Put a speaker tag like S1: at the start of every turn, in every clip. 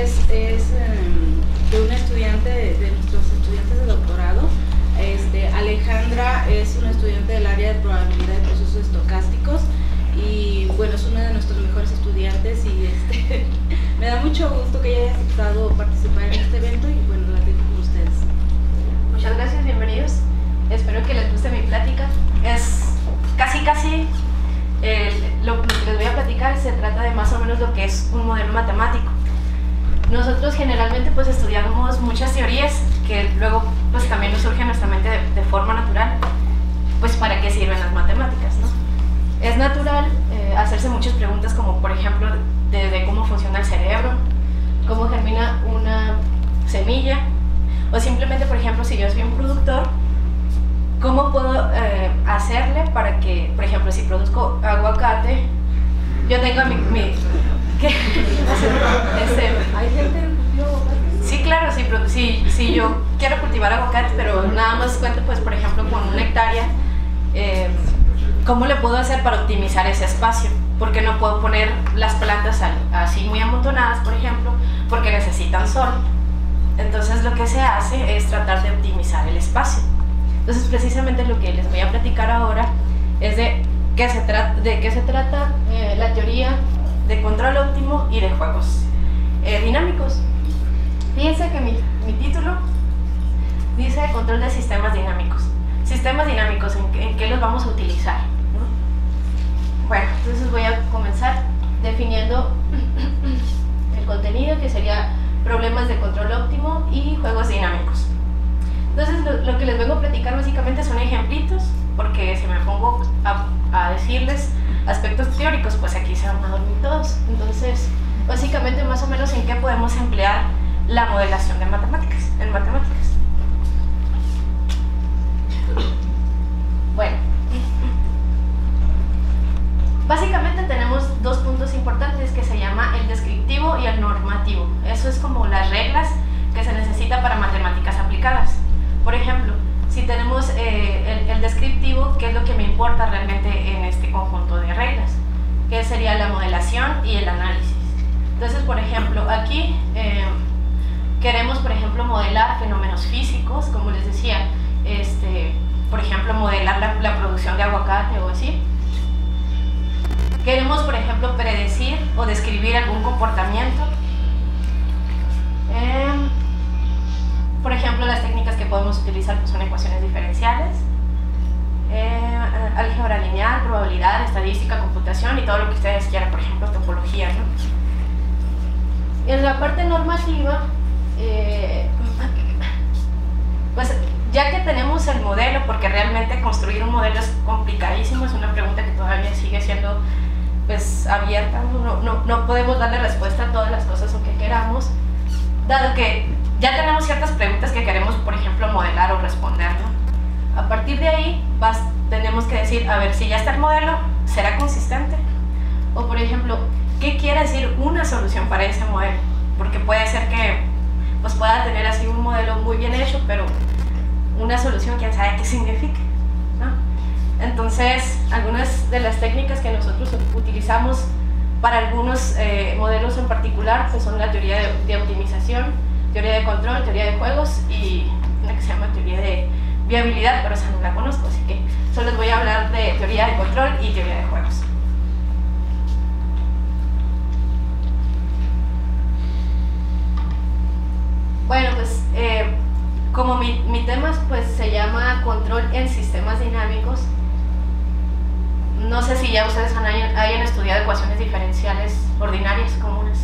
S1: es de una estudiante, de nuestros estudiantes de doctorado. Alejandra es una estudiante del área de probabilidad de procesos estocásticos y bueno, es una de nuestros mejores estudiantes y me da mucho gusto que ella haya aceptado participar en este evento y bueno, la tengo con ustedes.
S2: Muchas gracias, bienvenidos. Espero que les guste mi plática. Es casi lo que les voy a platicar se trata de más o menos lo que es un modelo matemático. Nosotros generalmente pues estudiamos muchas teorías que luego pues también nos surgen en nuestra mente de forma natural, pues para qué sirven las matemáticas, ¿no? Es natural hacerse muchas preguntas como por ejemplo de cómo funciona el cerebro, cómo germina una semilla, o simplemente por ejemplo si yo soy un productor, ¿cómo puedo hacerle para que, por ejemplo, si produzco aguacate, yo tenga ¿qué?
S1: ¿Hay gente que cultiva aguacate?
S2: Sí, claro, si yo quiero cultivar aguacate, pero nada más cuento, pues, por ejemplo, con una hectárea, ¿cómo le puedo hacer para optimizar ese espacio? Porque no puedo poner las plantas así muy amontonadas, por ejemplo, porque necesitan sol. Entonces lo que se hace es tratar de optimizar el espacio. Entonces precisamente lo que les voy a platicar ahora es de qué se trata la teoría de control óptimo y de juegos dinámicos. Fíjense que mi título dice control de sistemas dinámicos. Sistemas dinámicos, ¿en qué los vamos a utilizar? ¿No? Bueno, entonces voy a comenzar definiendo el contenido, que sería problemas de control óptimo y juegos dinámicos. Entonces lo que les vengo a platicar básicamente son ejemplitos, porque si me pongo a decirles aspectos teóricos, pues aquí se van a dormir todos. Entonces, básicamente más o menos en qué podemos emplear la modelación de matemáticas, en matemáticas. Bueno, básicamente tenemos dos puntos importantes que se llama el descriptivo y el normativo. Eso es como las reglas que se necesita para matemáticas aplicadas. Por ejemplo, si tenemos el descriptivo, ¿qué es lo que me importa realmente en este conjunto de reglas? ¿Qué sería la modelación y el análisis? Entonces, por ejemplo, aquí queremos, por ejemplo, modelar fenómenos físicos, como les decía, por ejemplo, modelar la producción de aguacate o así. Queremos, por ejemplo, predecir o describir algún comportamiento. Por ejemplo, las técnicas que podemos utilizar pues, son ecuaciones diferenciales, álgebra lineal, probabilidad, estadística, computación y todo lo que ustedes quieran, por ejemplo, topología, ¿no? En la parte normativa, pues ya que tenemos el modelo, porque realmente construir un modelo es complicadísimo, es una pregunta que todavía sigue siendo pues abierta, no podemos darle respuesta a todas las cosas o que queramos, dado que ya tenemos ciertas preguntas que queremos, por ejemplo, modelar o responder, ¿no? A partir de ahí tenemos que decir, a ver, si ya está el modelo, ¿será consistente? O, por ejemplo, ¿qué quiere decir una solución para ese modelo? Porque puede ser que pues, pueda tener así un modelo muy bien hecho, pero una solución, quién sabe qué significa, ¿no? Entonces, algunas de las técnicas que nosotros utilizamos para algunos modelos en particular, pues son la teoría de optimización, teoría de control, teoría de juegos y una que se llama teoría de viabilidad, pero esa no la conozco, así que solo les voy a hablar de teoría de control y teoría de juegos. Bueno, pues como mi tema pues, se llama control en sistemas dinámicos, no sé si ya ustedes hayan estudiado ecuaciones diferenciales ordinarias comunes.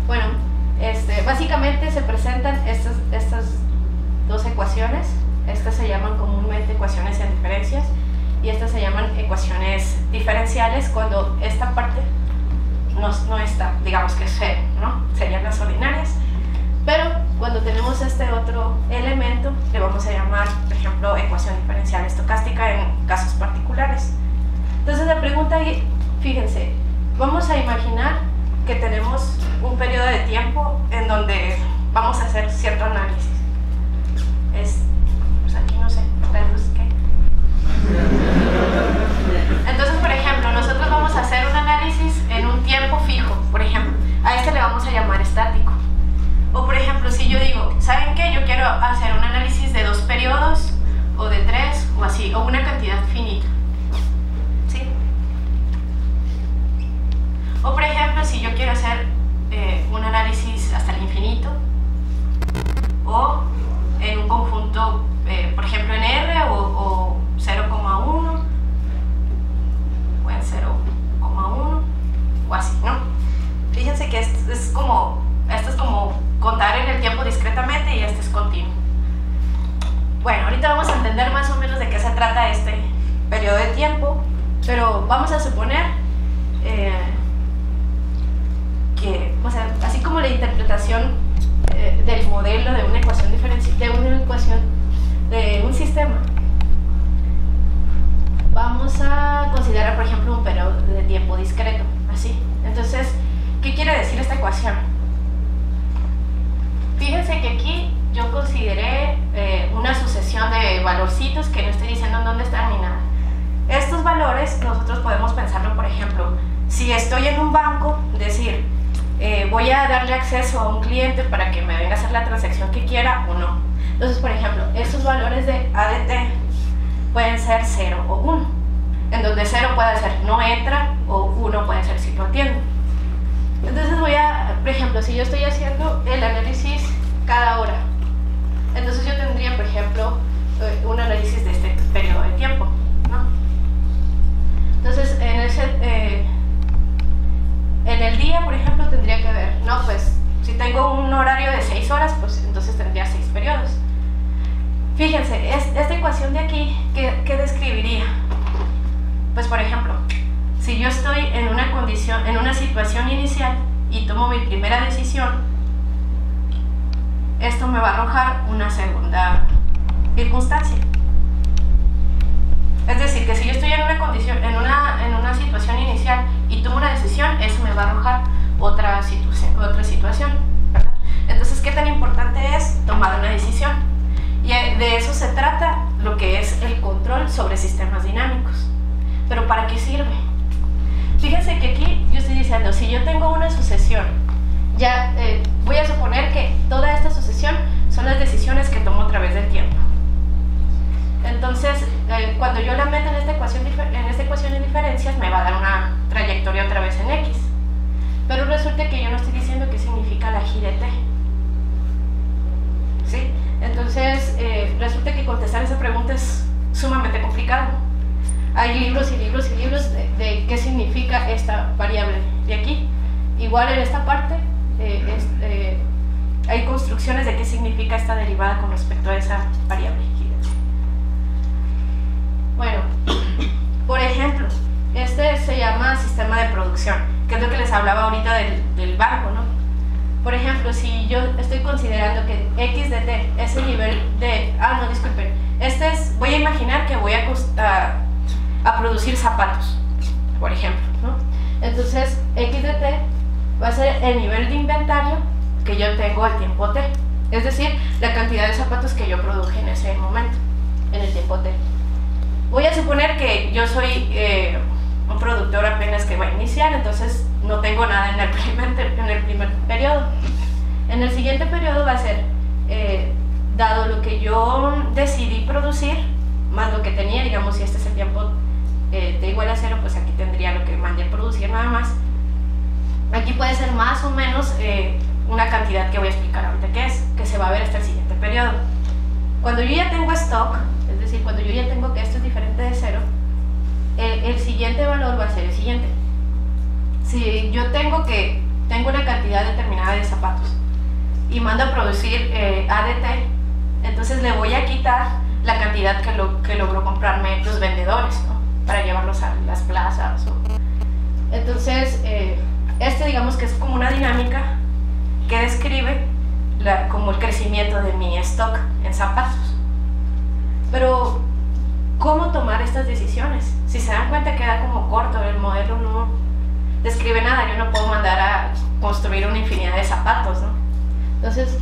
S2: Bueno, básicamente se presentan estas dos ecuaciones. Estas se llaman comúnmente ecuaciones en diferencias y estas se llaman ecuaciones diferenciales cuando esta parte no está, digamos que es cero, ¿no? Serían las ordinarias. Pero cuando tenemos este otro elemento, le vamos a llamar, por ejemplo, ecuación diferencial estocástica en casos particulares. Entonces la pregunta ahí, fíjense, vamos a imaginar que tenemos un periodo de tiempo en donde vamos a hacer cierto análisis. Pues aquí no sé, la luz qué. Entonces, por ejemplo, nosotros vamos a hacer un análisis en un tiempo fijo, por ejemplo. A este le vamos a llamar estático. quiero hacer un análisis de 2 periodos o de 3 o así, o una cantidad finita. ¿Sí? O por ejemplo, si yo quiero hacer un análisis hasta el infinito o en un conjunto, por ejemplo en R o 0,1 o en 0,1 o así, ¿no? Fíjense que esto es como contar en el tiempo discretamente y este es continuo. Bueno, ahorita vamos a entender más o menos de qué se trata este periodo de tiempo, pero vamos a suponer que, o sea, así como la interpretación del modelo de una ecuación diferencial, de un sistema, vamos a considerar, por ejemplo, un periodo de tiempo discreto, así. Entonces, ¿qué quiere decir esta ecuación? Fíjense que aquí yo consideré una sucesión de valorcitos que no estoy diciendo en dónde están ni nada. Estos valores nosotros podemos pensarlo, por ejemplo, si estoy en un banco, decir, voy a darle acceso a un cliente para que me venga a hacer la transacción que quiera o no. Entonces, por ejemplo, estos valores de ADT pueden ser 0 o 1, en donde 0 puede ser no entra o 1 puede ser si lo atiendo. Entonces por ejemplo, si yo estoy haciendo el análisis cada hora, entonces yo tendría, por ejemplo, un análisis de este periodo de tiempo, ¿no? Entonces, en el día, por ejemplo, tendría que ver, no, pues, si tengo un horario de 6 horas, pues entonces tendría 6 periodos. Fíjense, esta ecuación de aquí, ¿qué describiría? Pues, por ejemplo, si yo estoy en una situación inicial y tomo mi primera decisión, esto me va a arrojar una segunda circunstancia. Es decir, que si yo estoy en una situación inicial y tomo una decisión, eso me va a arrojar otra situación, ¿verdad? Entonces, ¿qué tan importante es tomar una decisión? Y de eso se trata lo que es el control sobre sistemas dinámicos. ¿Pero para qué sirve? Fíjense que aquí yo estoy diciendo, si yo tengo una sucesión, ya voy a suponer que toda esta sucesión son las decisiones que tomo a través del tiempo. Entonces, cuando yo la meto en esta ecuación de diferencias, me va a dar una trayectoria otra vez en X. Pero resulta que yo no estoy diciendo qué significa la G de T. ¿Sí? Entonces, resulta que contestar esa pregunta es sumamente complicado. Hay libros y libros y libros de qué significa esta variable de aquí. Igual en esta parte hay construcciones de qué significa esta derivada con respecto a esa variable. Bueno, por ejemplo, este se llama sistema de producción, que es lo que les hablaba ahorita del banco, ¿no? Por ejemplo, si yo estoy considerando que X de T es el nivel de... no, disculpen. Voy a imaginar que voy a producir zapatos, por ejemplo, ¿no? Entonces, X de T va a ser el nivel de inventario que yo tengo al tiempo T. Es decir, la cantidad de zapatos que yo produje en ese momento, en el tiempo T. Voy a suponer que yo soy un productor apenas que va a iniciar, entonces no tengo nada en el primer periodo. En el siguiente periodo va a ser, dado lo que yo decidí producir, más lo que tenía, digamos, si este es el tiempo T igual a 0, pues aquí tendría lo que mandé a producir nada más. Aquí puede ser más o menos una cantidad que voy a explicar ahorita que se va a ver hasta el siguiente periodo. Cuando yo ya tengo stock, es decir, cuando yo ya tengo que esto es diferente de 0, el siguiente valor va a ser el siguiente. Si yo tengo una cantidad determinada de zapatos y mando a producir ADT, entonces le voy a quitar la cantidad que logró comprarme los vendedores, ¿no? Para llevarlos a las plazas. Entonces, digamos que es como una dinámica que describe como el crecimiento de mi stock en zapatos. Pero, ¿cómo tomar estas decisiones? Si se dan cuenta, queda como corto, el modelo no describe nada. Yo no puedo mandar a construir una infinidad de zapatos, ¿no? Entonces,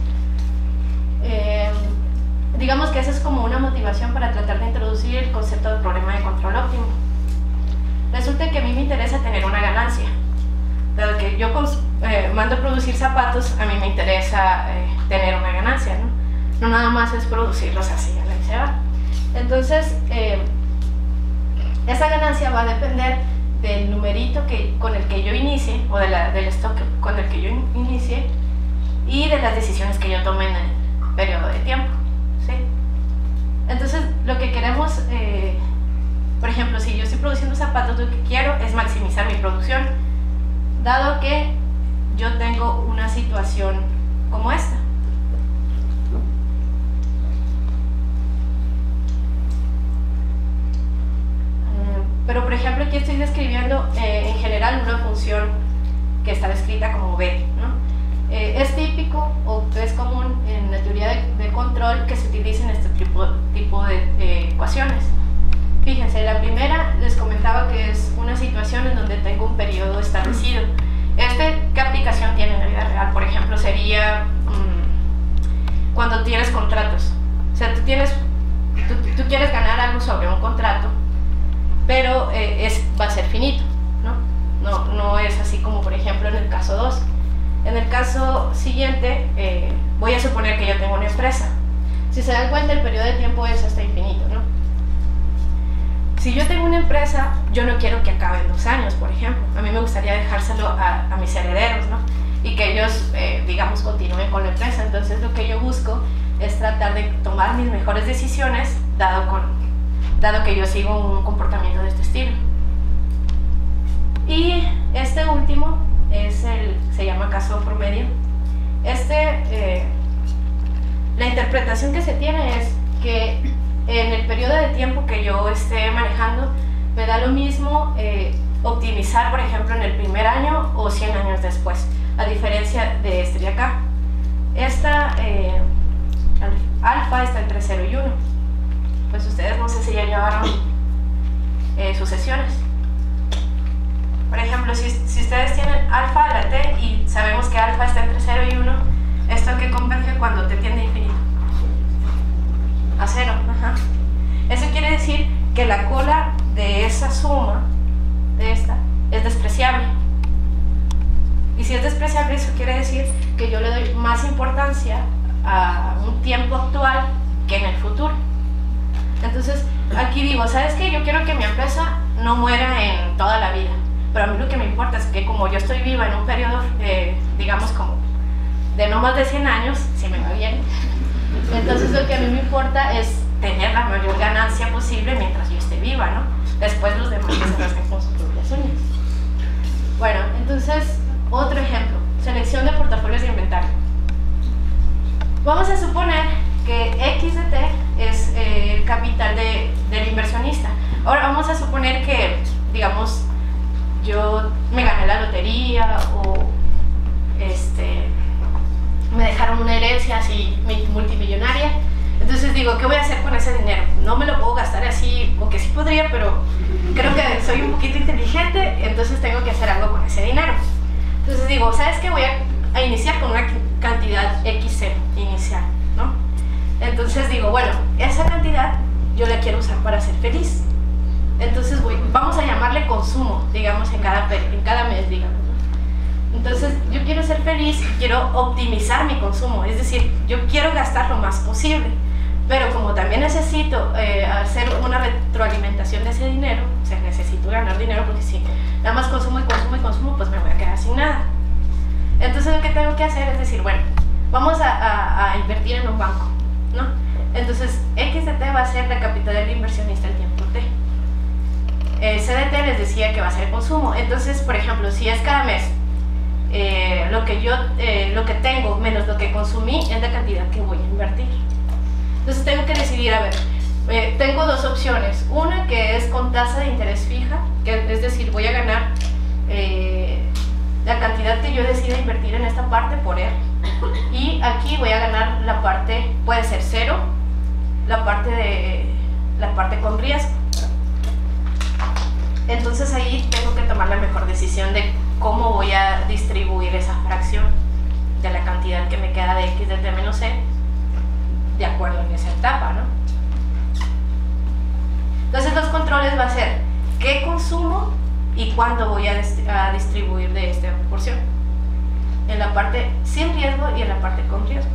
S2: digamos que esa es como una motivación para tratar de introducir el concepto de problema de control óptimo. Resulta que a mí me interesa tener una ganancia. Dado que yo mando a producir zapatos, a mí me interesa tener una ganancia, ¿no? no nada más es producirlos así a la y se va. Entonces, esa ganancia va a depender del numerito con el que yo inicie, o del stock con el que yo inicie, y de las decisiones que yo tome en el periodo de tiempo, ¿sí? Entonces, lo que queremos, por ejemplo, si yo estoy produciendo zapatos, lo que quiero es maximizar mi producción, dado que yo tengo una situación como esta. Pero por ejemplo aquí estoy describiendo en general una función que está descrita como B, ¿no? Es típico o es común en la teoría de control que se utilicen este tipo de ecuaciones. Fíjense, la primera les comentaba que es una situación en donde tengo un periodo establecido. ¿Qué aplicación tiene en la vida real? Por ejemplo, sería cuando tienes contratos. O sea, tú quieres ganar algo sobre un contrato, pero va a ser finito, ¿no? No es así como por ejemplo en el caso 2. En el caso siguiente, voy a suponer que yo tengo una empresa. Si se dan cuenta, el periodo de tiempo es hasta infinito, ¿no? Si yo tengo una empresa, yo no quiero que acabe en 2 años, por ejemplo. A mí me gustaría dejárselo a mis herederos, ¿no? Y que ellos, digamos, continúen con la empresa. Entonces lo que yo busco es tratar de tomar mis mejores decisiones, dado que yo sigo un comportamiento de este estilo. Y este último se llama caso promedio. La interpretación que se tiene es que en el periodo de tiempo que yo esté manejando, me da lo mismo optimizar, por ejemplo, en el primer año o 100 años después, a diferencia de este de acá. Alfa está entre 0 y 1. Pues ustedes no sé si ya llevaron sus sesiones. Por ejemplo, si ustedes tienen alfa a la t y sabemos que alfa está entre 0 y 1, ¿esto qué converge cuando t tiende a infinito? A 0. Ajá. Eso quiere decir que la cola de esa suma, de esta, es despreciable. Y si es despreciable, eso quiere decir que yo le doy más importancia a un tiempo actual que en el futuro. Entonces, aquí digo, ¿sabes qué? Yo quiero que mi empresa no muera en toda la vida. Pero a mí lo que me importa es que como yo estoy viva en un periodo, digamos como de no más de 100 años, si me va bien, entonces lo que a mí me importa es tener la mayor ganancia posible mientras yo esté viva, ¿no? Después los demás que se rasquen con sus propias uñas. Bueno, entonces, otro ejemplo, selección de portafolios de inventario. Vamos a suponer que X de T es el capital del inversionista. Ahora vamos a suponer que, digamos, yo me gané la lotería o me dejaron una herencia así multimillonaria. Entonces digo, ¿qué voy a hacer con ese dinero? No me lo puedo gastar así, o que sí podría, pero creo que soy un poquito inteligente, entonces tengo que hacer algo con ese dinero. Entonces digo, ¿sabes qué? Voy a iniciar con una cantidad X0 inicial, ¿no? Entonces digo, bueno, esa cantidad yo la quiero usar para ser feliz. Entonces vamos a llamarle consumo, digamos, en cada mes, digamos. Entonces yo quiero ser feliz y quiero optimizar mi consumo, es decir, yo quiero gastar lo más posible, pero como también necesito hacer una retroalimentación de ese dinero, o sea, necesito ganar dinero porque si nada más consumo y consumo y consumo, pues me voy a quedar sin nada. Entonces lo que tengo que hacer es decir, bueno, vamos a invertir en un banco, ¿no? Entonces X de T va a ser la capital del inversionista el tiempo T. CDT les decía que va a ser el consumo. Entonces, por ejemplo, si es cada mes lo que tengo menos lo que consumí es la cantidad que voy a invertir. Entonces tengo que decidir, a ver, tengo dos opciones. Una que es con tasa de interés fija, que es decir, voy a ganar la cantidad que yo decida invertir en esta parte por R. Y aquí voy a ganar la parte, puede ser 0, la parte con riesgo. Entonces ahí tengo que tomar la mejor decisión de cómo voy a distribuir esa fracción de la cantidad que me queda de X de T menos C de acuerdo en esa etapa, ¿no? Entonces los controles va a ser qué consumo y cuándo voy a distribuir de esta proporción, en la parte sin riesgo y en la parte con riesgo.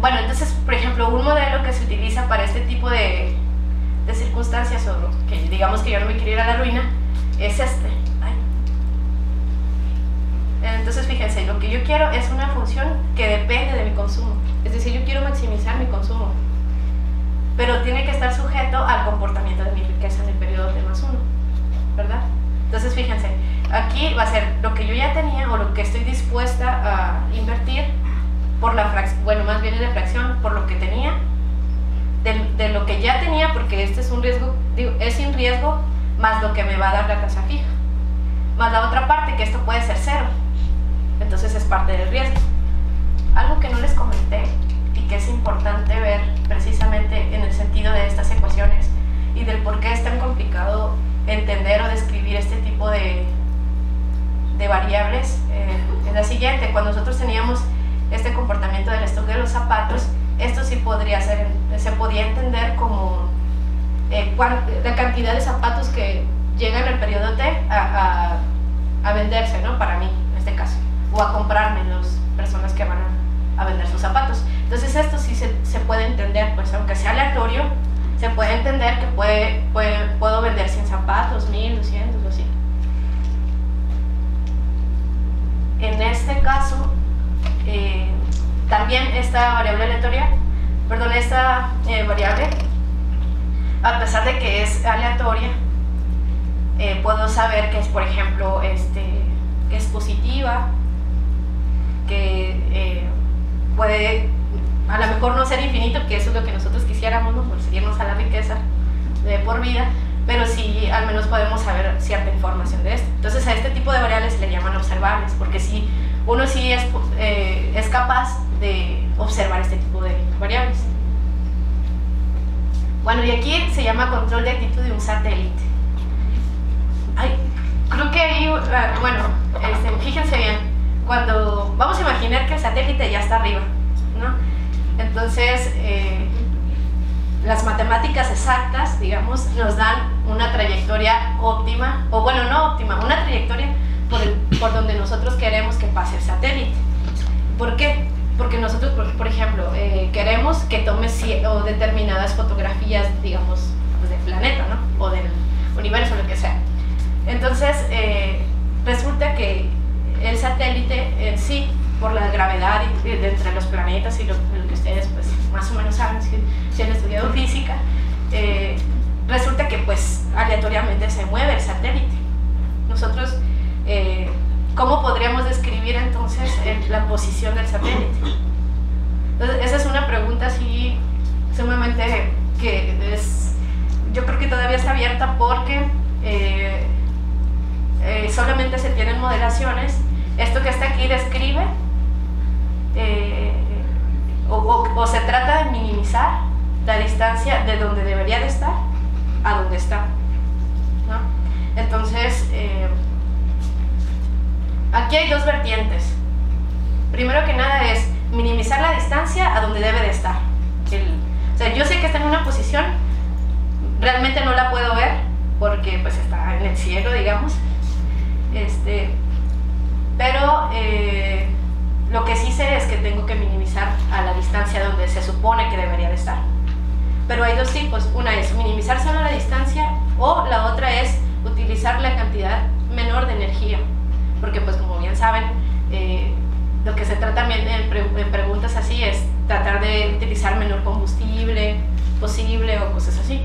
S2: Bueno, entonces, por ejemplo, un modelo que se utiliza para este tipo de circunstancias, o que digamos que yo no me quiero ir a la ruina, es este. Ay. Entonces, fíjense, lo que yo quiero es una función que depende de mi consumo. Es decir, yo quiero maximizar mi consumo, pero tiene que estar sujeto al comportamiento de mi riqueza en el periodo T+1, ¿verdad? Entonces, fíjense, aquí va a ser lo que yo ya tenía o lo que estoy dispuesta a invertir por la fracción, bueno, más bien es la fracción por lo que tenía, de lo que ya tenía, porque este es un riesgo, digo, es sin riesgo, más lo que me va a dar la tasa fija, más la otra parte, que esto puede ser cero, entonces es parte del riesgo. Algo que no les comenté y que es importante ver precisamente en el sentido de estas ecuaciones y del por qué es tan complicado entender o describir este tipo de variables, es la siguiente. Cuando nosotros teníamos este comportamiento del stock de los zapatos, esto sí se podía entender como la cantidad de zapatos que llegan al periodo T a venderse, ¿no? Para mí, en este caso, o a comprarme las personas que van a vender sus zapatos. Entonces esto sí se puede entender, pues aunque sea aleatorio, se puede entender que puedo vender 100 zapatos, 1000, 200 o así. En este caso, también esta variable aleatoria, perdón, esta variable, a pesar de que es aleatoria, puedo saber que es, por ejemplo, que es positiva, que puede a lo mejor no ser infinito, que eso es lo que nosotros quisiéramos, ¿no? Por seguirnos a la riqueza de por vida, pero sí al menos podemos saber cierta información de esto. Entonces a este tipo de variables se le llaman observables, porque sí, uno sí es capaz de observar este tipo de variables. Bueno, y aquí se llama control de actitud de un satélite. Creo que ahí, bueno, fíjense bien, cuando vamos a imaginar que el satélite ya está arriba, ¿no? Entonces, las matemáticas exactas, digamos, nos dan una trayectoria óptima, o bueno, no óptima, una trayectoria por donde nosotros queremos que pase el satélite. ¿Por qué? Porque nosotros, por ejemplo, queremos que tome determinadas fotografías, digamos, pues del planeta, ¿no? O del universo, lo que sea. Entonces, resulta que el satélite en sí, por la gravedad de entre los planetas y lo que ustedes pues más o menos saben si han estudiado física, resulta que pues aleatoriamente se mueve el satélite. Nosotros, ¿cómo podríamos describir entonces la posición del satélite? Entonces, esa es una pregunta así sumamente que yo creo que todavía está abierta, porque solamente se tienen modelaciones. Esto que está aquí describe o se trata de minimizar la distancia de donde debería de estar a donde está, ¿no? Entonces, aquí hay dos vertientes. Primero que nada es minimizar la distancia a donde debe de estar. O sea, yo sé que está en una posición, realmente no la puedo ver porque pues está en el cielo, digamos, pero lo que sí sé es que tengo que minimizar a la distancia donde se supone que debería de estar. Pero hay dos tipos: una es minimizar solo la distancia, o la otra es utilizar la cantidad menor de energía, porque pues como bien saben, lo que se trata también en preguntas así es tratar de utilizar menor combustible posible o cosas así.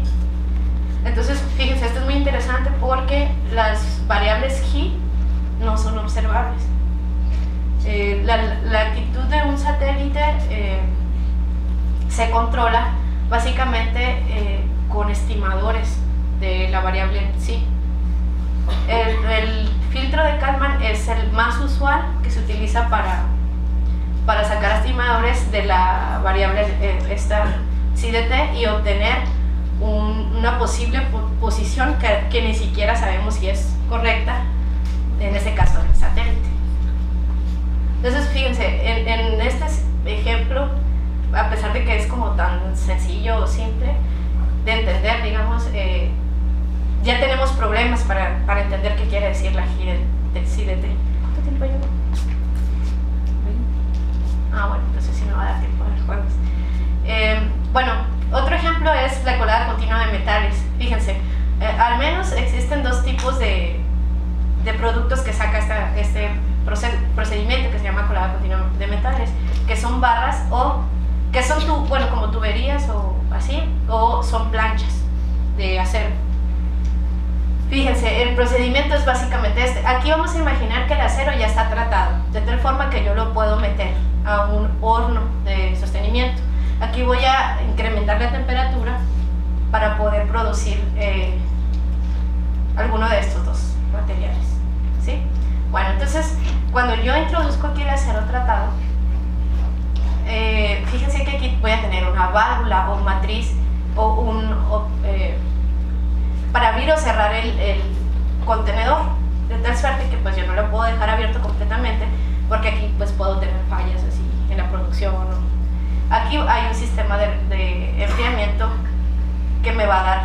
S2: Entonces, fíjense, esto es muy interesante porque las variables G no son observables. La actitud de un satélite se controla básicamente con estimadores de la variable sí. El filtro de Kalman es el más usual que se utiliza para sacar estimadores de la variable esta psi de t y obtener una posible posición que ni siquiera sabemos si es correcta, en este caso del satélite. Entonces, fíjense, en este ejemplo, a pesar de que es como tan sencillo o simple de entender, digamos, ya tenemos problemas para entender qué quiere decir la psi de t. ¿Cuánto tiempo llevo? Bueno, entonces sí me va a dar tiempo de juegos. Bueno, otro ejemplo es la colada continua de metales. Fíjense, al menos existen dos tipos de productos que saca este procedimiento que se llama colada continua de metales, que son barras o que son como tuberías o así, o son planchas de acero. Fíjense, el procedimiento es básicamente este. Aquí vamos a imaginar que el acero ya está tratado, de tal forma que yo lo puedo meter a un horno de sostenimiento. Aquí voy a incrementar la temperatura para poder producir alguno de estos dos materiales, ¿sí? Bueno, entonces, cuando yo introduzco aquí el acero tratado, fíjense que aquí voy a tener una válvula o matriz para abrir o cerrar el contenedor, de tal suerte que pues yo no lo puedo dejar abierto completamente, porque aquí pues puedo tener fallas así en la producción. Aquí hay un sistema de enfriamiento que me va a dar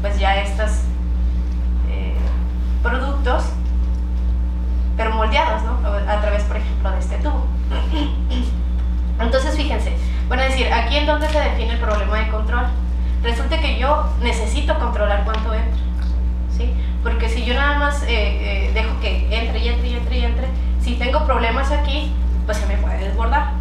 S2: pues ya estos productos, pero moldeados, ¿no? A través, por ejemplo, de este tubo. Entonces, fíjense, van a decir, ¿aquí en dónde se define el problema de control? Resulta que yo necesito controlar cuánto entra, ¿sí? Porque si yo nada más dejo que entre y entre y entre y entre, si tengo problemas aquí, pues se me puede desbordar.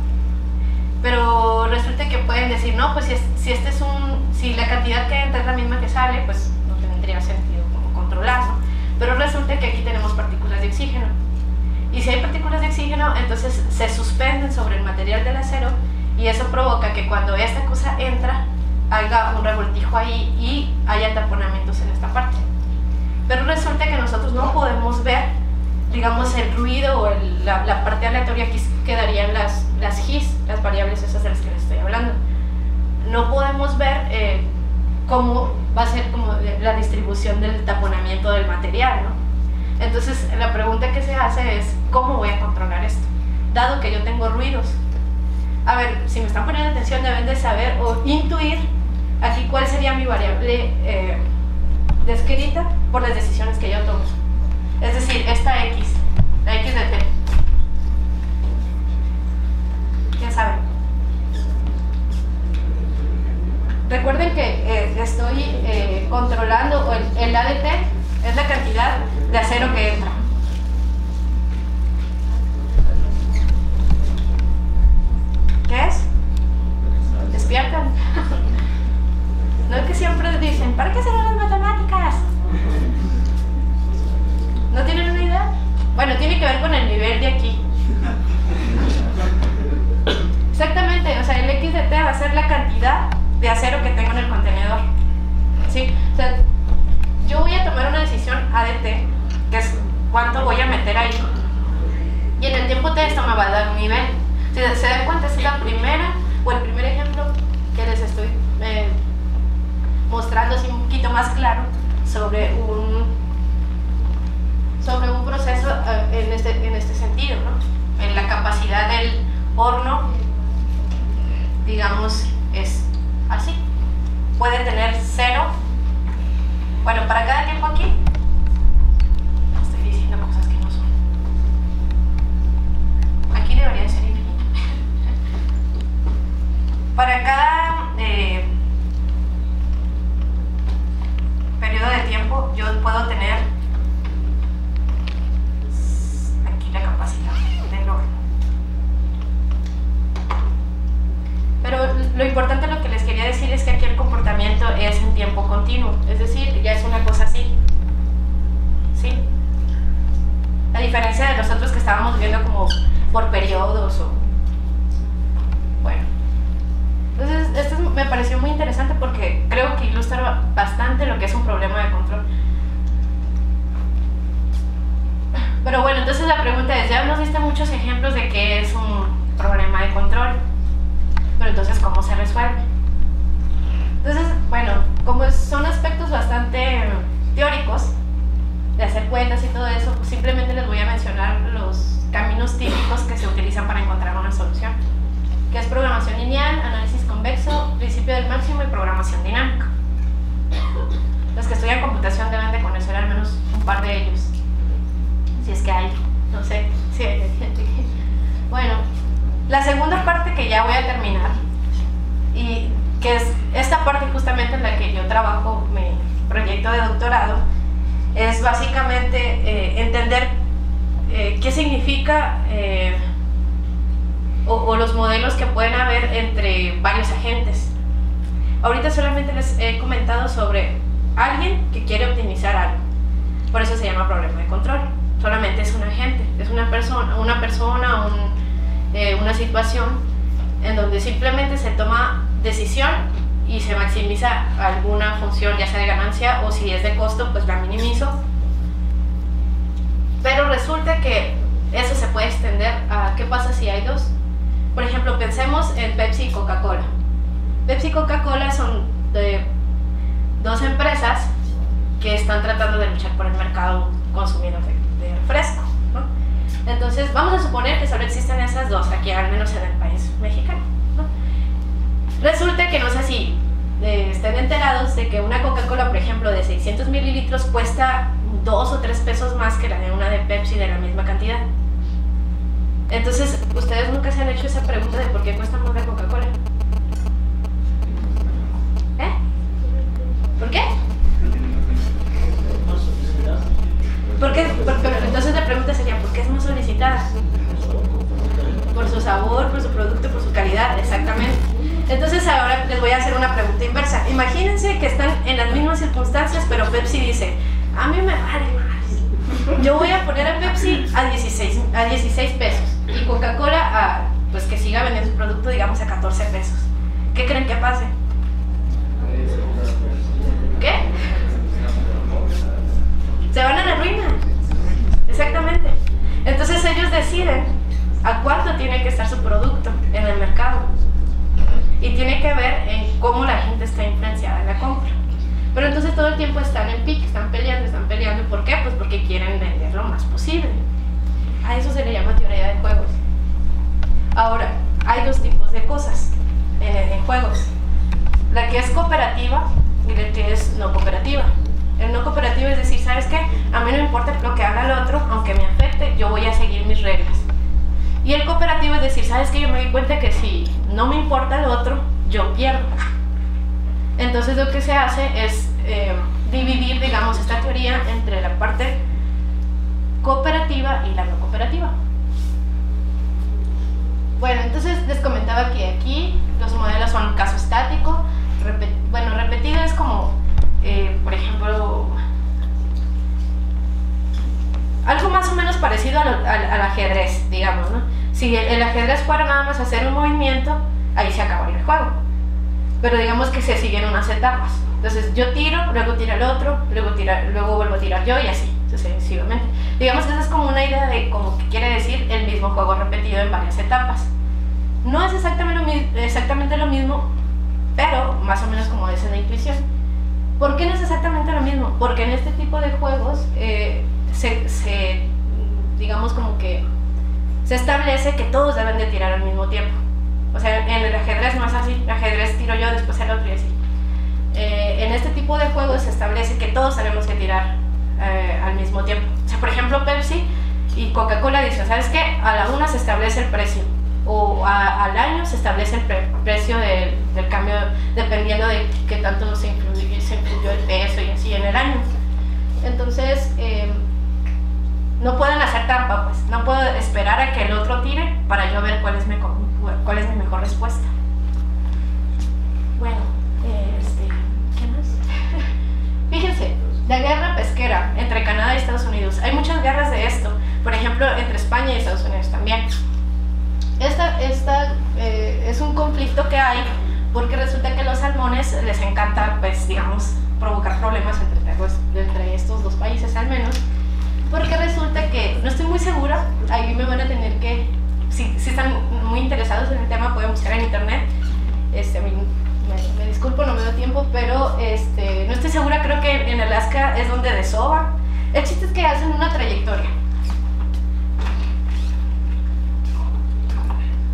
S2: Pero resulta que pueden decir, no, pues si la cantidad que entra es la misma que sale, pues no tendría sentido como controlarlo. Pero resulta que aquí tenemos partículas de oxígeno. Y si hay partículas de oxígeno, entonces se suspenden sobre el material del acero y eso provoca que cuando esta cosa entra, haya un revoltijo ahí y haya taponamientos en esta parte. Pero resulta que nosotros no podemos ver, digamos, el ruido o la parte aleatoria. Aquí quedarían las G's, las variables esas de las que les estoy hablando. No podemos ver cómo va a ser como la distribución del taponamiento del material, ¿no? Entonces la pregunta que se hace es, ¿cómo voy a controlar esto? Dado que yo tengo ruidos. A ver, si me están poniendo atención, deben de saber o intuir aquí cuál sería mi variable descrita por las decisiones que yo tomo. Es decir, esta X, la X de T. ¿Quién sabe? Recuerden que estoy controlando el A de T es la cantidad de acero que entra. ¿Qué es? Despiertan. No es que siempre dicen, ¿para qué serán las matemáticas? ¿No tienen una idea? Bueno, tiene que ver con el nivel de aquí. Exactamente, o sea, el X de T va a ser la cantidad de acero que tengo en el contenedor. ¿Sí? O sea, yo voy a tomar una decisión A de T, que es cuánto voy a meter ahí. Y en el tiempo T esto me va a dar un nivel. Si se dan cuenta, esta es la primera, o el primer ejemplo que les estoy mostrando así un poquito más claro sobre un proceso en este sentido, ¿no? En la capacidad del horno, digamos, es así. Puede tener 0. Bueno, para cada tiempo aquí, estoy diciendo cosas que no son. Aquí debería ser infinito. Para cada periodo de tiempo, yo puedo tener aquí la capacidad del horno. Pero lo importante, lo que les quería decir es que aquí el comportamiento es en tiempo continuo, es decir, ya es una cosa así, ¿sí? A diferencia de los otros que estábamos viendo como por periodos o... Bueno, entonces esto me pareció muy interesante porque creo que ilustra bastante lo que es un problema de control. Pero bueno, entonces la pregunta es, ya nos diste muchos ejemplos de qué es un problema de control. Pero entonces, ¿cómo se resuelve? Entonces, bueno, como son aspectos bastante teóricos, de hacer cuentas y todo eso, pues simplemente les voy a mencionar los caminos típicos que se utilizan para encontrar una solución, que es programación lineal, análisis convexo, principio del máximo y programación dinámica. Los que estudian computación deben de conocer al menos un par de ellos, si es que hay, no sé si hay gente. Bueno, La segunda parte que ya voy a terminar, y que es esta parte justamente en la que yo trabajo mi proyecto de doctorado, es básicamente entender qué significa o los modelos que pueden haber entre varios agentes. Ahorita solamente les he comentado sobre alguien que quiere optimizar algo, por eso se llama problema de control. Solamente es un agente, es una persona, una situación en donde simplemente se toma decisión y se maximiza alguna función, ya sea de ganancia o si es de costo, pues la minimizo. Pero resulta que eso se puede extender a qué pasa si hay dos. Por ejemplo, pensemos en Pepsi y Coca-Cola. Pepsi y Coca-Cola son dos empresas que están tratando de luchar por el mercado consumidor de refresco, ¿no? Entonces, vamos a suponer que solo existen esas dos, aquí al menos en el país mexicano, ¿no? Resulta que no sé si estén enterados de que una Coca-Cola, por ejemplo, de 600 mililitros cuesta 2 o 3 pesos más que la de una de Pepsi de la misma cantidad. Entonces, ¿ustedes nunca se han hecho esa pregunta de por qué cuesta más la Coca-Cola? ¿Eh? ¿Por qué? Entonces la pregunta sería, ¿por qué es más solicitada? Por su sabor, por su producto, por su calidad, exactamente. Entonces ahora les voy a hacer una pregunta inversa. Imagínense que están en las mismas circunstancias, pero Pepsi dice, a mí me vale más, yo voy a poner a Pepsi a 16 pesos y Coca-Cola pues que siga vendiendo su producto, digamos, a 14 pesos. ¿Qué creen que pase? ¿Qué? Se van a la ruina. Exactamente. Entonces ellos deciden a cuánto tiene que estar su producto en el mercado. Y tiene que ver en cómo la gente está influenciada en la compra. Pero entonces todo el tiempo están en pique, están peleando. ¿Por qué? Pues porque quieren vender lo más posible. A eso se le llama teoría de juegos. Ahora, hay dos tipos de cosas en juegos. La que es cooperativa y la que es no cooperativa. El no cooperativo es decir, ¿sabes qué? A mí no me importa lo que haga el otro, aunque me afecte, yo voy a seguir mis reglas. Y el cooperativo es decir, ¿sabes qué? Yo me di cuenta que si no me importa el otro, yo pierdo. Entonces lo que se hace es dividir, digamos, esta teoría entre la parte cooperativa y la no cooperativa. Bueno, entonces les comentaba que aquí los modelos son caso estático, repetido es como, por ejemplo, algo más o menos parecido al ajedrez, digamos, ¿no? Si el ajedrez fuera nada más hacer un movimiento, ahí se acabaría el juego. Pero digamos que se siguen unas etapas. Entonces yo tiro, luego tira el otro, luego vuelvo a tirar yo y así sucesivamente. Digamos que esa es como una idea de como que quiere decir el mismo juego repetido en varias etapas. No es exactamente lo mismo, pero más o menos como es en la intuición. ¿Por qué no es exactamente lo mismo? Porque en este tipo de juegos digamos como que se establece que todos deben de tirar al mismo tiempo. O sea, en el ajedrez no es así, el ajedrez tiro yo, después el otro y así. En este tipo de juegos se establece que todos tenemos que tirar al mismo tiempo. O sea, por ejemplo, Pepsi y Coca-Cola dicen, ¿sabes qué? A la una se establece el precio, o al año se establece el precio del cambio, dependiendo de qué tanto se influyó el peso y así en el año. Entonces, no pueden hacer trampa, pues. No puedo esperar a que el otro tire para yo ver cuál es mi mejor respuesta. Bueno, ¿qué más? Fíjense, la guerra pesquera entre Canadá y Estados Unidos. Hay muchas guerras de esto. Por ejemplo, entre España y Estados Unidos también. Esta es un conflicto que hay porque resulta que a los salmones les encanta, pues, digamos, provocar problemas entre estos dos países al menos. Porque resulta que, no estoy muy segura, ahí me van a tener que, si están muy interesados en el tema, pueden buscar en internet. Me disculpo, no me da tiempo, pero no estoy segura, creo que en Alaska es donde desovan. El chiste es que hacen una trayectoria.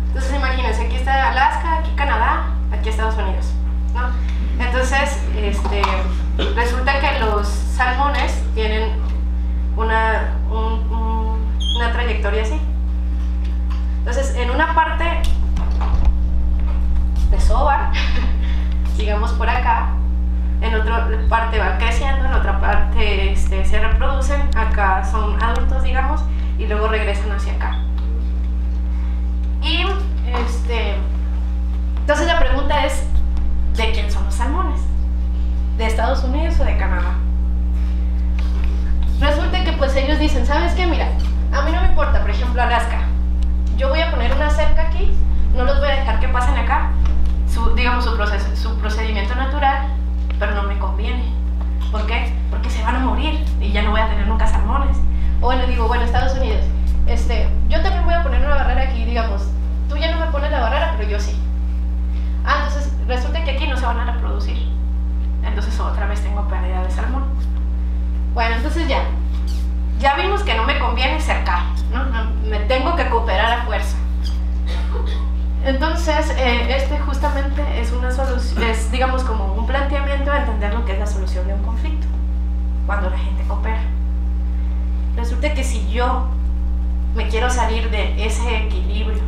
S2: Entonces imagínense, aquí está Alaska, aquí Canadá, aquí Estados Unidos, ¿no? Entonces, resulta que los salmones tienen una trayectoria así. Entonces, en una parte otra parte se reproducen, acá son adultos, digamos, y luego regresan hacia acá. Y entonces la pregunta es, ¿de quién son los salmones? ¿De Estados Unidos o de Canadá? Resulta que pues ellos dicen, ¿sabes qué? Mira, a mí no me importa, por ejemplo, Alaska. Yo voy a poner una cerca aquí, no los voy a dejar que pasen acá, digamos su procedimiento natural, pero no me conviene. ¿Por qué? Porque se van a morir y ya no voy a tener nunca salmones. O bueno, digo, bueno, Estados Unidos, yo también voy a poner una barrera aquí, digamos, tú ya no me pones la barrera, pero yo sí. Entonces resulta que aquí no se van a reproducir. Entonces otra vez tengo pérdida de salmón. Bueno, entonces ya vimos que no me conviene cercar, ¿no? Me tengo que cooperar a fuerza. Entonces, justamente es una solución, es digamos como un planteamiento de entender lo que es la solución de un conflicto, cuando la gente coopera. Resulta que si yo me quiero salir de ese equilibrio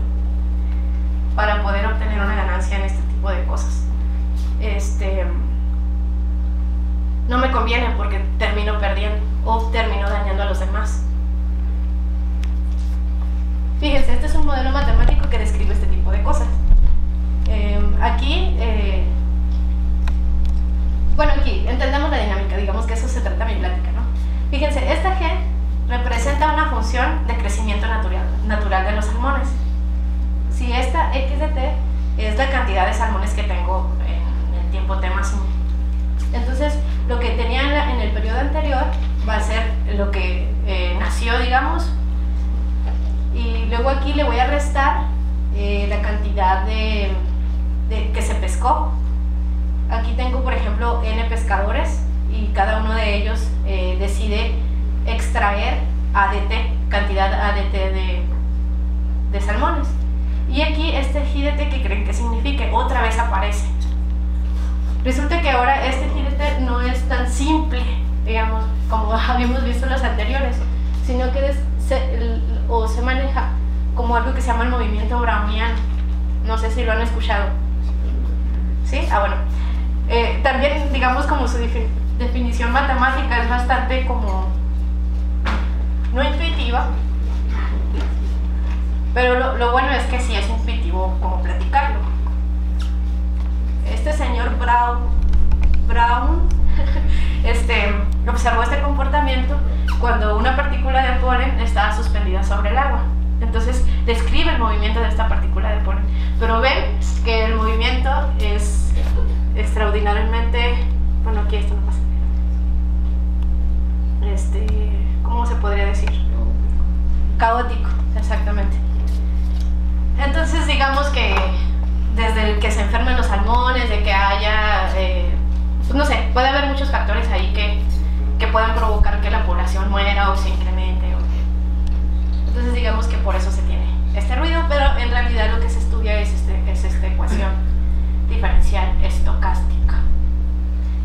S2: para poder obtener una ganancia en este tipo de cosas, no me conviene porque termino perdiendo o termino dañando a los demás. Fíjense, este es un modelo matemático que describe este tipo de cosas. Aquí entendemos la dinámica, digamos que eso se trata mi plática, ¿no? Fíjense, esta G representa una función de crecimiento natural de los salmones. Si esta X de T es la cantidad de salmones que tengo en el tiempo T máximo. Entonces, lo que tenía en el periodo anterior va a ser lo que nació, digamos, y luego aquí le voy a restar la cantidad que se pescó. Aquí tengo, por ejemplo, N pescadores y cada uno de ellos decide extraer ADT, cantidad ADT de salmones. Y aquí este GDT, ¿qué creen que signifique? Otra vez aparece. Resulta que ahora este GDT no es tan simple, digamos, como habíamos visto en los anteriores, sino que se maneja como algo que se llama el movimiento browniano. No sé si lo han escuchado. ¿Sí? Bueno. También, digamos, como su definición matemática es bastante como no intuitiva, pero lo bueno es que sí es intuitivo como platicarlo. Este señor Brown observó este comportamiento cuando una partícula de polen estaba suspendida sobre el agua. Entonces describe el movimiento de esta partícula de polen, pero ven que el movimiento es extraordinariamente, bueno, aquí esto no pasa, ¿cómo se podría decir? Caótico, exactamente. Entonces digamos que desde el que se enfermen los salmones, de que haya, pues no sé, puede haber muchos factores ahí que puedan provocar que la población muera o se incremente. Entonces digamos que por eso se tiene este ruido, pero en realidad lo que se estudia es esta ecuación diferencial estocástica.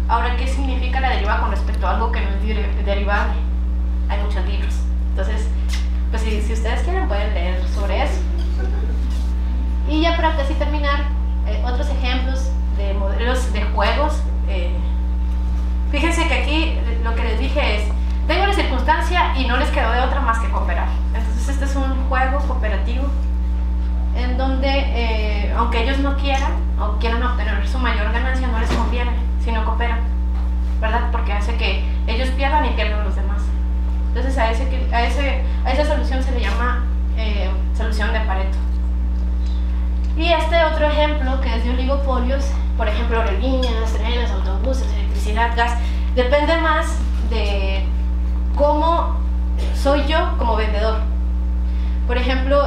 S2: Ahora, ¿qué significa la deriva con respecto a algo que no es derivable? Hay muchos libros. Entonces, pues si ustedes quieren pueden leer sobre eso. Y ya para casi terminar, otros ejemplos de modelos de juegos. Fíjense que aquí lo que les dije es, tengo una circunstancia y no les quedó de otra más que cooperar. Entonces este es un juego cooperativo en donde, aunque ellos no quieran o quieran obtener su mayor ganancia, no les conviene si no cooperan, ¿verdad? Porque hace que ellos pierdan y pierdan los demás. Entonces a esa solución se le llama solución de Pareto. Y este otro ejemplo, que es de oligopolios, por ejemplo, aerolíneas, trenes, autobuses, electricidad, gas, depende más de cómo soy yo como vendedor. Por ejemplo,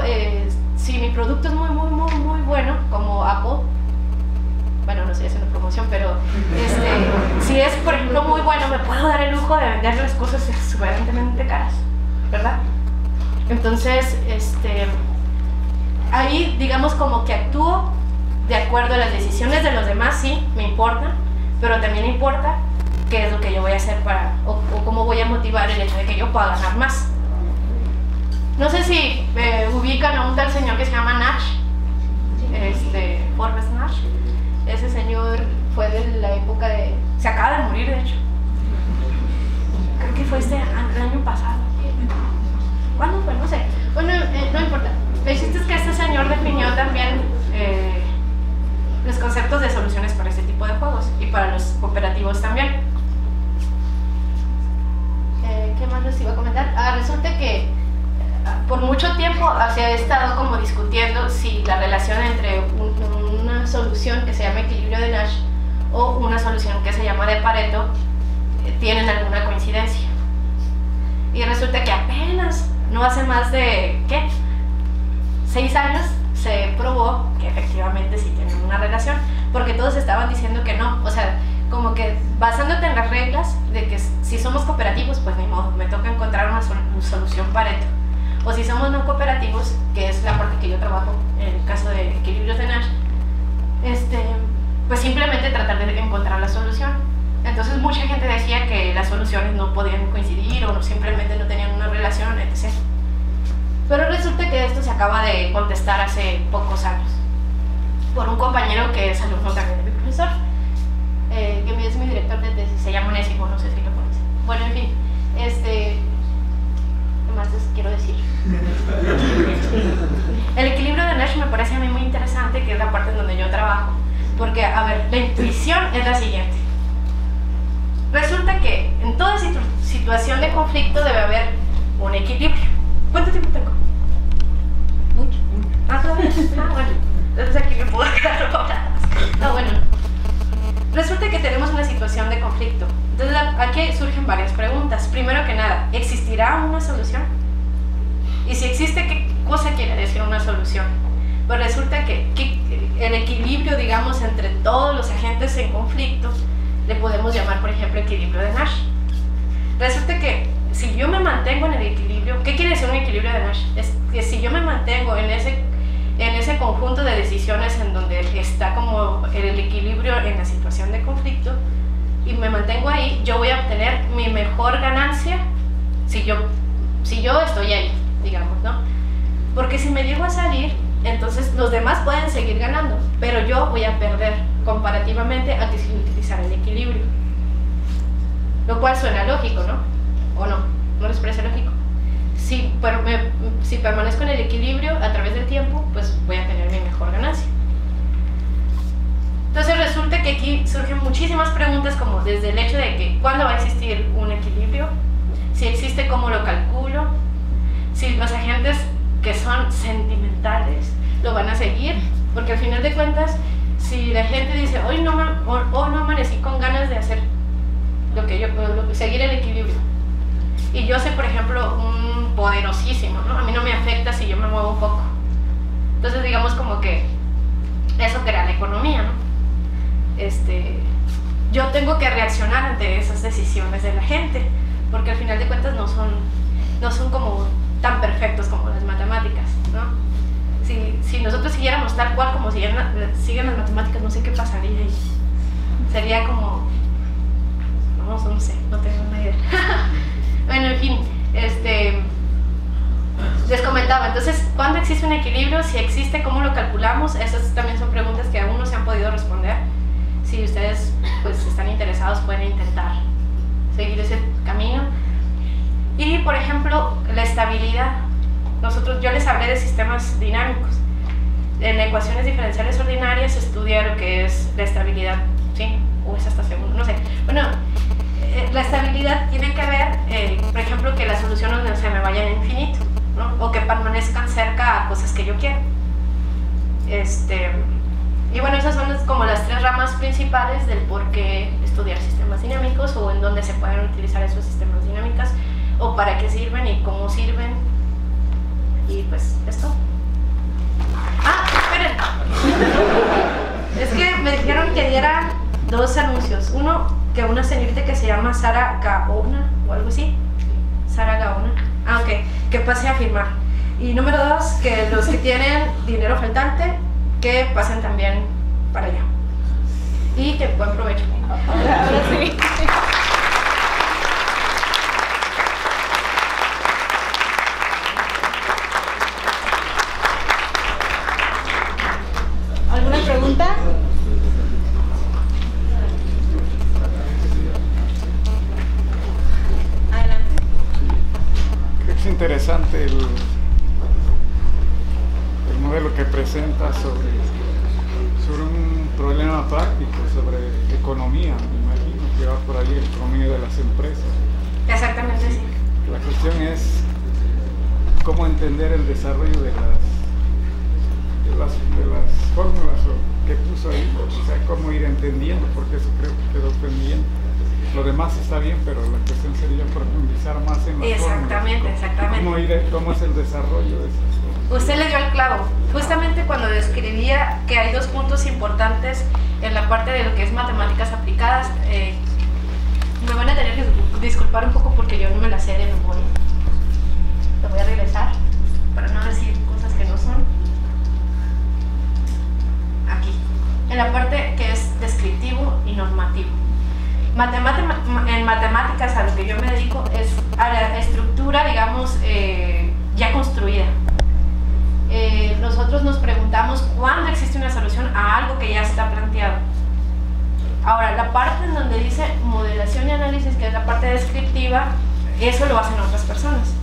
S2: si mi producto es muy bueno, como Apple, bueno, no estoy haciendo promoción, pero si es, por ejemplo, muy bueno, me puedo dar el lujo de vender las cosas exuberantemente caras, ¿verdad? Entonces, ahí digamos como que actúo de acuerdo a las decisiones de los demás, sí, me importa, pero también importa qué es lo que yo voy a hacer o cómo voy a motivar el hecho de que yo pueda ganar más. No sé si ubican a un tal señor que se llama Nash, Forbes Nash. Ese señor fue de la época se acaba de morir, de hecho. tipo de juegos y para los cooperativos también. ¿Qué más les iba a comentar? Resulta que por mucho tiempo se ha estado como discutiendo si la relación entre una solución que se llama equilibrio de Nash o una solución que se llama de Pareto tienen alguna coincidencia. Y resulta que apenas, no hace más de, ¿qué? 6 años se probó que efectivamente sí tienen una relación, porque todos estaban diciendo que no, o sea, como que basándote en las reglas de que si somos cooperativos, pues ni modo, me toca encontrar una solución Pareto. O si somos no cooperativos, que es la parte que yo trabajo en el caso de equilibrios de Nash, pues simplemente tratar de encontrar la solución. Entonces mucha gente decía que las soluciones no podían coincidir o simplemente no tenían una relación, etc. Pero resulta que esto se acaba de contestar hace pocos años por un compañero que es alumno también de mi profesor, que es mi director de tesis, se llama Onésimo, no sé si lo conoce. Bueno, en fin, ¿qué más les quiero decir? El equilibrio de Nash me parece a mí muy interesante, que es la parte en donde yo trabajo, porque, a ver, la intuición es la siguiente. Resulta que en toda situación de conflicto debe haber un equilibrio. ¿Cuánto tiempo tengo? Mucho. ¿Todavía? Bueno, entonces aquí me puedo quedar ahora. Bueno. Resulta que tenemos una situación de conflicto. Entonces aquí surgen varias preguntas. Primero que nada, ¿existirá una solución? Y si existe, ¿qué cosa quiere decir una solución? Pues resulta que el equilibrio, digamos, entre todos los agentes en conflicto, le podemos llamar, por ejemplo, equilibrio de Nash. Resulta que si yo me mantengo en el equilibrio, ¿qué quiere decir un equilibrio de Nash? Es que si yo me mantengo en ese conjunto de decisiones en donde está como el equilibrio en la situación de conflicto y me mantengo ahí, yo voy a obtener mi mejor ganancia si yo estoy ahí, digamos, ¿no? Porque si me llego a salir, entonces los demás pueden seguir ganando, pero yo voy a perder comparativamente a que si utilizar el equilibrio. Lo cual suena lógico, ¿no? ¿O no? ¿No les parece lógico? Si permanezco en el equilibrio a través del tiempo, pues voy a tener mi mejor ganancia. Entonces resulta que aquí surgen muchísimas preguntas, como desde el hecho de que ¿cuándo va a existir un equilibrio? Si existe, ¿cómo lo calculo? Si los agentes que son sentimentales lo van a seguir, porque al final de cuentas, si la gente dice hoy no amanecí con ganas de hacer seguir el equilibrio, y yo soy, por ejemplo, un poderosísimo, ¿no? A mí no me afecta si yo me muevo un poco. Entonces digamos como que eso crea la economía, ¿no? Yo tengo que reaccionar ante esas decisiones de la gente, porque al final de cuentas no son como tan perfectos como las matemáticas, ¿no? Si nosotros siguiéramos tal cual como siguen las matemáticas, no sé qué pasaría ahí. Sería como, no sé, no tengo una idea. Bueno, en fin, les comentaba, entonces, ¿cuándo existe un equilibrio? Si existe, ¿cómo lo calculamos? Esas también son preguntas que aún no se han podido responder. Si ustedes pues están interesados, pueden intentar seguir ese camino. Y, por ejemplo, la estabilidad. Yo les hablé de sistemas dinámicos. En ecuaciones diferenciales ordinarias se estudia lo que es la estabilidad, ¿sí? O es hasta segundo, no sé. Bueno, la estabilidad tiene que ver, por ejemplo, que las soluciones no se me vayan a infinito, ¿no? O que permanezcan cerca a cosas que yo quiero. Y bueno, esas son como las 3 ramas principales del por qué estudiar sistemas dinámicos, o en dónde se pueden utilizar esos sistemas dinámicos, o para qué sirven y cómo sirven. Y pues esto. Esperen. Es que me dijeron que diera 2 anuncios. Uno, que una señorita que se llama Sara Gaona o algo así. Sara Gaona. Ok, que pase a firmar. Y número 2, que los que tienen dinero faltante, que pasen también para allá. Y que buen provecho.
S1: Ahora sí. ¿Alguna pregunta? Adelante.
S3: Creo que es interesante el modelo que presenta sobre un problema práctico sobre economía, me imagino que va por ahí, economía de las empresas.
S2: Exactamente, sí.
S3: La cuestión es cómo entender el desarrollo de las fórmulas que puso ahí, o sea, cómo ir entendiendo, porque eso creo que quedó pendiente. Lo demás está bien, pero la cuestión sería profundizar más en las
S2: Exactamente, exactamente.
S3: ¿Cómo es el desarrollo de esas fórmulas?
S2: Usted le dio el clavo. Justamente cuando describía que hay dos puntos importantes en la parte de lo que es matemáticas aplicadas, me van a tener que disculpar un poco porque yo no me la sé de memoria. Lo voy a regresar para no decir cosas que no son. Aquí, en la parte que es descriptivo y normativo. En matemáticas, a lo que yo me dedico es a la estructura, digamos, ya construida. Nosotros nos preguntamos cuándo existe una solución a algo que ya está planteado. Ahora, la parte en donde dice modelación y análisis, que es la parte descriptiva, eso lo hacen otras personas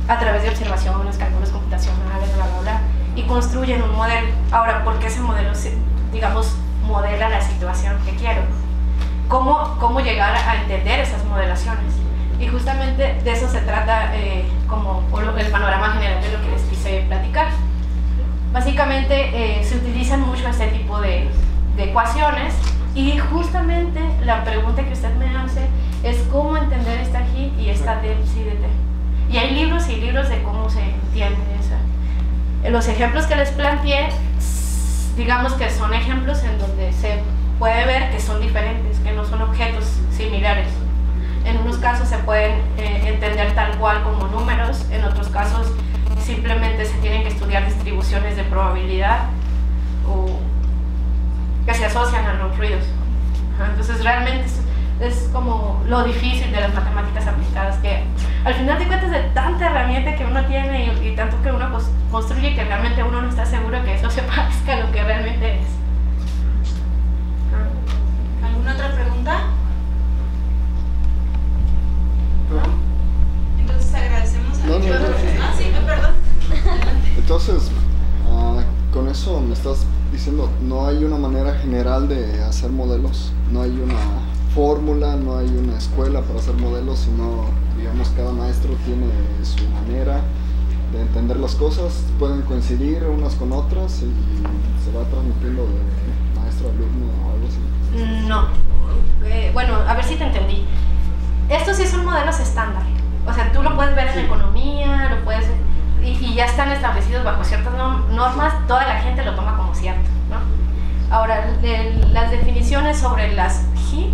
S2: a través de observaciones, cálculos computacionales, bla, bla, bla, y construyen un modelo. Ahora, ¿por qué ese modelo, digamos, modela la situación que quiero? ¿Cómo llegar a entender esas modelaciones? Y justamente de eso se trata como el panorama general de lo que les quise platicar. Básicamente se utilizan mucho este tipo de ecuaciones, y justamente la pregunta que usted me hace es cómo entender esta G y esta D, psi, dt. Y hay libros y libros de cómo se entiende eso. Los ejemplos que les planteé, digamos que son ejemplos en donde se puede ver que son diferentes, que no son objetos similares. En unos casos se pueden entender tal cual como números, en otros casos simplemente se tienen que estudiar distribuciones de probabilidad o que se asocian a los ruidos. Entonces realmente es como lo difícil de las matemáticas aplicadas, que al final de cuentas de tanta herramienta que uno tiene y tanto que uno construye, que realmente uno no está seguro que eso se parezca a lo que realmente es.
S1: ¿Alguna otra pregunta? ¿No? Entonces agradecemos a sí, perdón.
S4: Entonces, con eso me estás diciendo, no hay una manera general de hacer modelos, no hay una fórmula, no hay una escuela para hacer modelos, sino, digamos, cada maestro tiene su manera de entender las cosas, pueden coincidir unas con otras y se va transmitiendo de maestro a alumno o algo así.
S2: No, bueno, a ver si te entendí. Estos sí son modelos estándar, o sea, tú lo puedes ver en economía, lo puedes... Y ya están establecidos bajo ciertas normas, toda la gente lo toma como cierto, ¿no? Ahora, las definiciones sobre las G,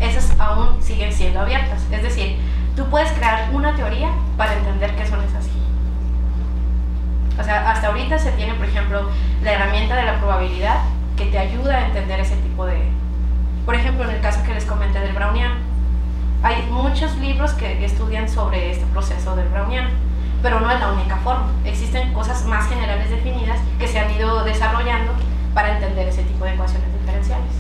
S2: esas aún siguen siendo abiertas. Es decir, tú puedes crear una teoría para entender qué son esas G. O sea, hasta ahorita se tiene, por ejemplo, la herramienta de la probabilidad que te ayuda a entender ese tipo de... Por ejemplo, en el caso que les comenté del browniano, hay muchos libros que estudian sobre este proceso del browniano, pero no es la única forma. Existen cosas más generales definidas que se han ido desarrollando para entender ese tipo de ecuaciones diferenciales.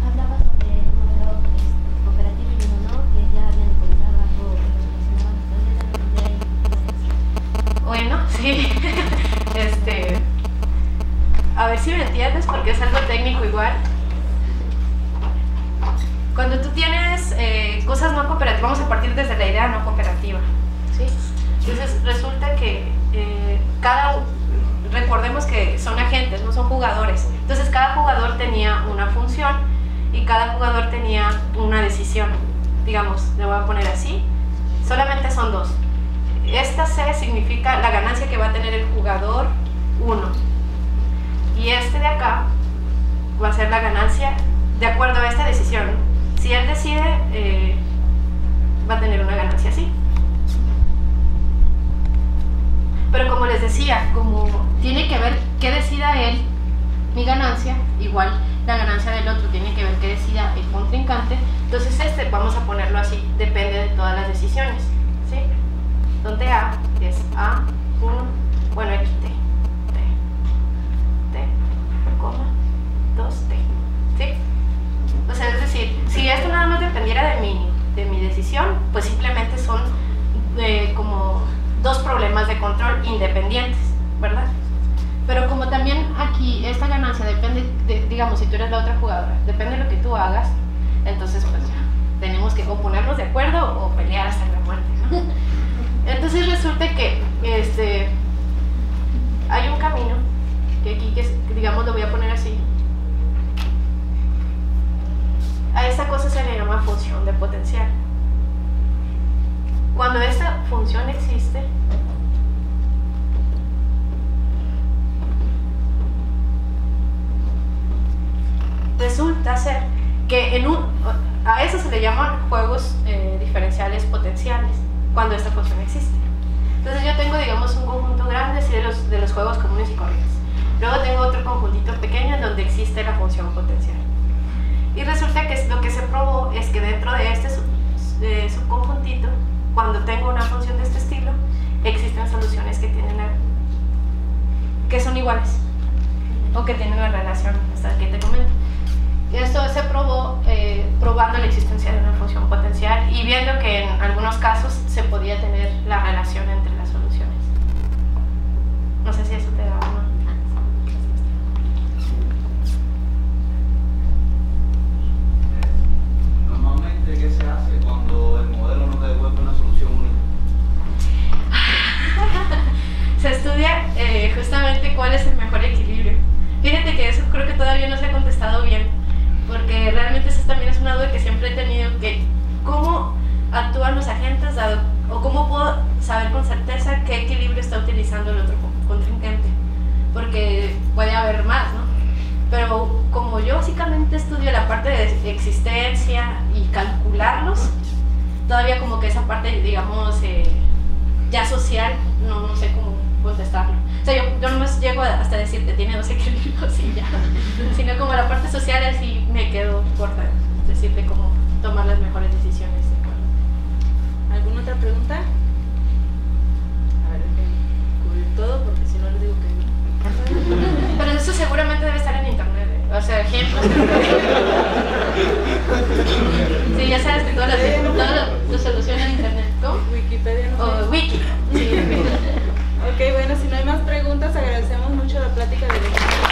S5: Hablaba sobre el modelo cooperativo y uno no, que ya habían encontrado algo relacionado.
S2: Bueno, sí. A ver si me entiendes, porque es algo técnico igual. Cuando tú tienes cosas no cooperativas, vamos a partir desde la idea no cooperativa, ¿sí? Entonces resulta que recordemos que son agentes, no son jugadores. Entonces cada jugador tenía una función y cada jugador tenía una decisión. Digamos, le voy a poner así, solamente son dos. Esta C significa la ganancia que va a tener el jugador 1. Y este de acá va a ser la ganancia de acuerdo a esta decisión. Si él decide, va a tener una ganancia así. Pero como les decía, como tiene que ver qué decida él, mi ganancia, igual la ganancia del otro tiene que ver qué decida el contrincante, entonces vamos a ponerlo así, depende de todas las decisiones, ¿sí? Donde A es A1, bueno, aquí T, coma, 2T, ¿sí? O sea, es decir, si esto nada más dependiera de mi decisión, pues simplemente son como dos problemas de control independientes, ¿verdad? Pero como también aquí aquí esta ganancia depende, digamos, si tú eres la otra jugadora, depende de lo que tú hagas, entonces pues ya, tenemos que o ponernos de acuerdo o pelear hasta la muerte, ¿no? Entonces resulta que hay un camino, que aquí, digamos, lo voy a poner así. A esta cosa se le llama función de potencial. Cuando esta función existe, resulta ser que a eso se le llaman juegos diferenciales potenciales, cuando esta función existe. Entonces yo tengo, digamos, un conjunto grande así de los juegos comunes y corrientes. Luego tengo otro conjuntito pequeño en donde existe la función potencial. Y resulta que lo que se probó es que dentro de este subconjuntito, cuando tengo una función de este estilo, existen soluciones que son iguales o que tienen la relación hasta que te comento. Y esto se probó probando la existencia de una función potencial y viendo que en algunos casos se podía tener la relación entre las soluciones. No sé si eso te da una...
S6: Normalmente, ¿qué se hace cuando el modelo no te devuelve una solución única?
S2: Se estudia justamente cuál es el mejor equilibrio. Fíjate que eso creo que todavía no se ha contestado bien, porque realmente eso también es una duda que siempre he tenido, que cómo actúan los agentes o cómo puedo saber con certeza qué equilibrio está utilizando el otro contrincante, porque puede haber más, ¿no? Pero como yo básicamente estudio la parte de existencia y calcularlos, todavía como que esa parte, digamos, ya social, no sé cómo contestarlo. O sea, yo no más llego hasta decirte tiene 2 equilibrios y ya, sino como la parte social así me quedo corta, decirte cómo tomar las mejores decisiones.
S1: ¿Alguna otra pregunta? A ver, cubrir todo porque si no les digo que no.
S2: Pero eso seguramente debe estar en internet, ¿eh? O sea, ejemplos. Sí, ya sabes que todas lo solucionan en internet. ¿Cómo?
S1: Wikipedia no sé.
S2: O wiki. Sí,
S1: Ok, bueno, si no hay más preguntas, agradecemos mucho la plática de Alejandra.